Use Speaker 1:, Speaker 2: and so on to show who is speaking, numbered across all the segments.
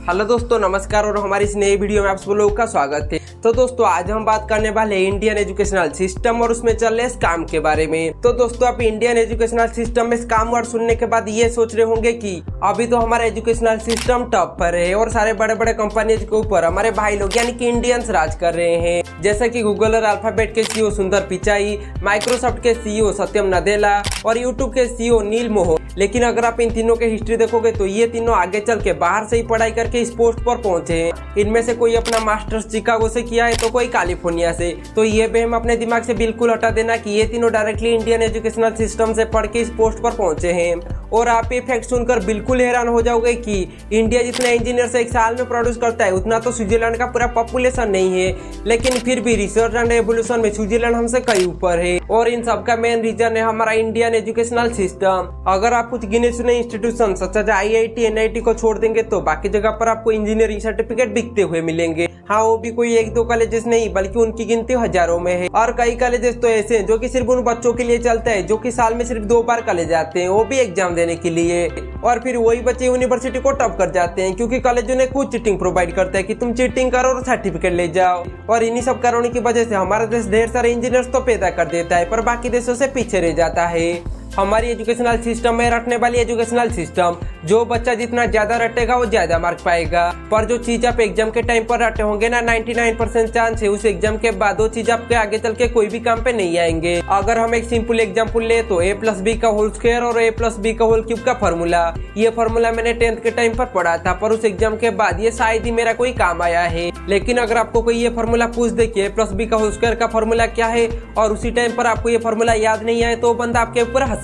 Speaker 1: Hello दोस्तों, नमस्कार और हमारी इस नई वीडियो में आप सब लोगों का स्वागत है। तो दोस्तों आज हम बात करने वाले हैं इंडियन एजुकेशनल सिस्टम और उसमें चल रहे स्कैम के बारे में। तो दोस्तों आप इंडियन एजुकेशनल सिस्टम में स्कैम वर्ड सुनने के बाद ये सोच रहे होंगे कि अभी तो हमारा एजुकेशनल सिस्टम टॉप पर है और सारे बड़े बड़े कंपनी के ऊपर हमारे भाई लोग यानी कि इंडियंस राज कर रहे हैं, जैसे कि गूगल और अल्फाबेट के सीईओ सुंदर पिचाई, माइक्रोसॉफ्ट के सीईओ सत्यम नदेला और यूट्यूब के सीईओ नील मोह। लेकिन अगर आप इन तीनों के हिस्ट्री देखोगे तो ये तीनों आगे चल के बाहर से ही पढ़ाई करके इस पोस्ट पर पहुंचे हैं। इनमें से कोई अपना मास्टर्स शिकागो से किया है तो कोई कैलिफोर्निया से। तो ये वहम अपने दिमाग से बिल्कुल हटा देना कि ये तीनों डायरेक्टली इंडियन एजुकेशनल सिस्टम से पढ़ के इस पोस्ट पर पहुंचे हैं। और आप ये फैक्ट सुनकर बिल्कुल हैरान हो जाओगे कि इंडिया जितना इंजीनियर एक साल में प्रोड्यूस करता है उतना तो स्विट्जरलैंड का पूरा पॉपुलेशन नहीं है, लेकिन फिर भी रिसर्च एंड एवोल्यूशन में स्विट्जरलैंड हमसे कई ऊपर है। और इन सबका मेन रीजन है हमारा इंडियन एजुकेशनल सिस्टम। अगर आप कुछ गिने चुने institution such as IIT NIT को छोड़ देंगे तो बाकी जगह पर आपको इंजीनियरिंग सर्टिफिकेट बिकते हुए मिलेंगे। हाँ, वो भी कोई एक दो कॉलेजेस नहीं बल्कि उनकी गिनती हजारों में है। और कई कॉलेजेस तो ऐसे हैं जो कि सिर्फ उन बच्चों के लिए चलता है जो कि साल में सिर्फ 2 बार कॉलेज आते हैं, वो भी एग्जाम देने के लिए। और फिर वही बच्चे यूनिवर्सिटी को टॉप कर जाते हैं क्योंकि कॉलेज उन्हें खुद चीटिंग प्रोवाइड करता है कि तुम चीटिंग करो और सर्टिफिकेट ले जाओ। और इन्हीं सब कारणों की वजह से हमारा देश ढेर सारे इंजीनियर्स तो पैदा कर देता है पर बाकी देशों से पीछे रह जाता है। हमारी एजुकेशनल सिस्टम में रटने वाली एजुकेशनल सिस्टम, जो बच्चा जितना ज्यादा रटेगा वो ज्यादा मार्क पाएगा। पर जो चीज आप एग्जाम के टाइम पर रटे होंगे ना, 99% चांस है उस एग्जाम के बाद वो चीज आपके आगे चल के कोई भी काम पे नहीं आएंगे। अगर हम एक सिंपल एग्जाम्पल ले तो A+B का होल स्क्वायर और A+B का होल क्यूब का फॉर्मूला, ये फॉर्मूला मैंने 10th के टाइम पर पढ़ा था पर उस एग्जाम के बाद ये शायद ही मेरा कोई काम आया है। लेकिन अगर आपको कोई ये फॉर्मूला पूछ दे कि A+B का होल स्क्वायर का फॉर्मूला क्या है और उसी टाइम पर आपको ये फॉर्मूला याद नहीं आए तो बंदा आपके ऊपर हंसेगा।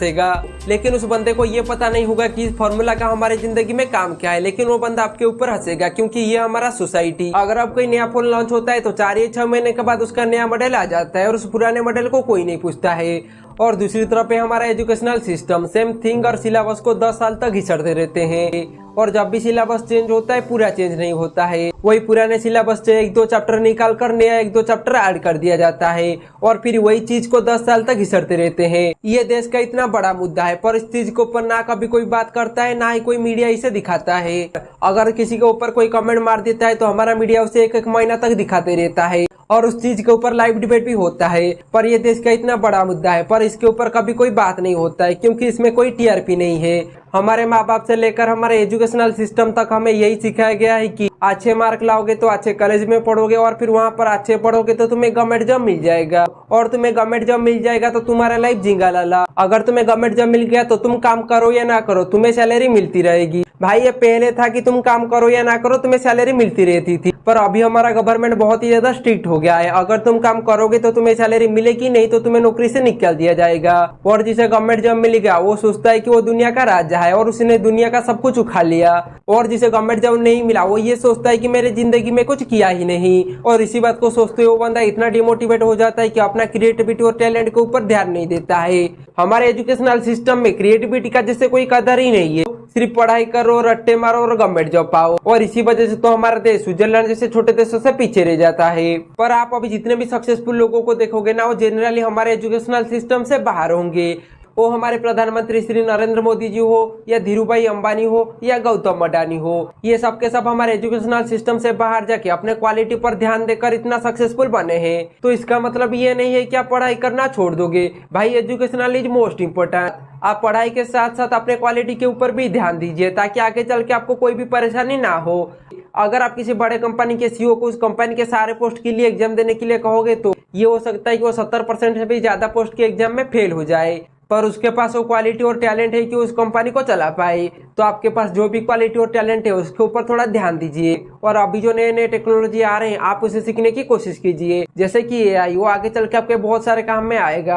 Speaker 1: लेकिन उस बंदे को ये पता नहीं होगा कि इस फॉर्मूला का हमारी जिंदगी में काम क्या है, लेकिन वो बंदा आपके ऊपर हंसेगा क्योंकि ये हमारा सोसाइटी। अगर आप कोई नया फोन लॉन्च होता है तो 4 या 6 महीने के बाद उसका नया मॉडल आ जाता है और उस पुराने मॉडल को कोई नहीं पूछता है। और दूसरी तरफ है हमारा एजुकेशनल सिस्टम, सेम थिंग और सिलेबस को 10 साल तक घिसड़ते रहते हैं। और जब भी सिलेबस चेंज होता है पूरा चेंज नहीं होता है, वही पुराने सिलेबस से 1-2 चैप्टर निकाल कर नया 1-2 चैप्टर ऐड कर दिया जाता है और फिर वही चीज को 10 साल तक घिसड़ते रहते हैं। ये देश का इतना बड़ा मुद्दा है पर इस चीज के ऊपर ना कभी कोई बात करता है ना ही कोई मीडिया इसे दिखाता है। अगर किसी के ऊपर कोई कमेंट मार देता है तो हमारा मीडिया उसे 1-1 महीना तक दिखाते रहता है और उस चीज के ऊपर लाइव डिबेट भी होता है। पर ये देश का इतना बड़ा मुद्दा है पर इसके ऊपर कभी कोई बात नहीं होता है क्योंकि इसमें कोई TRP नहीं है। हमारे माँ बाप से लेकर हमारे एजुकेशनल सिस्टम तक हमें यही सिखाया गया है कि अच्छे मार्क लाओगे तो अच्छे कॉलेज में पढ़ोगे और फिर वहाँ पर अच्छे पढ़ोगे तो तुम्हें गवर्नमेंट जॉब मिल जाएगा और तुम्हें गवर्नमेंट जॉब मिल जाएगा तो तुम्हारा लाइफ जिंगा लाला। अगर तुम्हें गवर्नमेंट जॉब मिल गया तो तुम काम करो या ना करो तुम्हें सैलरी मिलती रहेगी। भाई ये पहले था कि तुम काम करो या ना करो तुम्हें सैलरी मिलती रहती थी, पर अभी हमारा गवर्नमेंट बहुत ही ज्यादा स्ट्रिक्ट हो गया है। अगर तुम काम करोगे तो तुम्हें सैलरी मिलेगी, नहीं तो तुम्हें नौकरी से निकाल दिया जाएगा। और जिसे गवर्नमेंट जॉब मिल गया वो सोचता है कि वो दुनिया का राजा है और उसने दुनिया का सब कुछ उठा लिया। और जिसे गवर्नमेंट जॉब नहीं मिला वो ये सोचता है कि मेरे जिंदगी में कुछ किया ही नहीं। और इसी बात को सोचते हुए वो बंदा इतना डिमोटिवेट हो जाता है कि अपना क्रिएटिविटी और टैलेंट के ऊपर ध्यान नहीं देता है। हमारे एजुकेशनल सिस्टम में क्रिएटिविटी का जैसे कोई कदर ही नहीं है, सिर्फ पढ़ाई करो, रट्टे मारो और गवर्नमेंट जॉब पाओ। और इसी वजह से तो हमारा देश स्विट्जरलैंड जैसे छोटे देशों से पीछे रह जाता है। पर आप अभी जितने भी सक्सेसफुल लोगों को देखोगे ना, वो जनरली हमारे एजुकेशनल सिस्टम से बाहर होंगे। वो हमारे प्रधानमंत्री श्री नरेंद्र मोदी जी हो या धीरूभाई अंबानी हो या गौतम अडानी हो, ये सब के सब हमारे एजुकेशनल सिस्टम से बाहर जाके अपने क्वालिटी पर ध्यान देकर इतना सक्सेसफुल बने हैं। तो इसका मतलब ये नहीं है कि आप पढ़ाई करना छोड़ दोगे। भाई एजुकेशनल इज मोस्ट इम्पोर्टेंट। आप पढ़ाई के साथ साथ अपने क्वालिटी के ऊपर भी ध्यान दीजिए ताकि आगे चल के आपको कोई भी परेशानी ना हो। अगर आप किसी बड़े कंपनी के CEO को उस कंपनी के सारे पोस्ट के लिए एग्जाम देने के लिए कहोगे तो ये हो सकता है कि वो 70% से भी ज्यादा पोस्ट के एग्जाम में फेल हो जाए, पर उसके पास वो क्वालिटी और टैलेंट है कि उस कंपनी को चला पाए। तो आपके पास जो भी क्वालिटी और टैलेंट है उसके ऊपर थोड़ा ध्यान दीजिए। और अभी जो नए नए टेक्नोलॉजी आ रहे हैं आप उसे सीखने की कोशिश कीजिए, जैसे कि AI, वो आगे चल के आपके बहुत सारे काम में आएगा।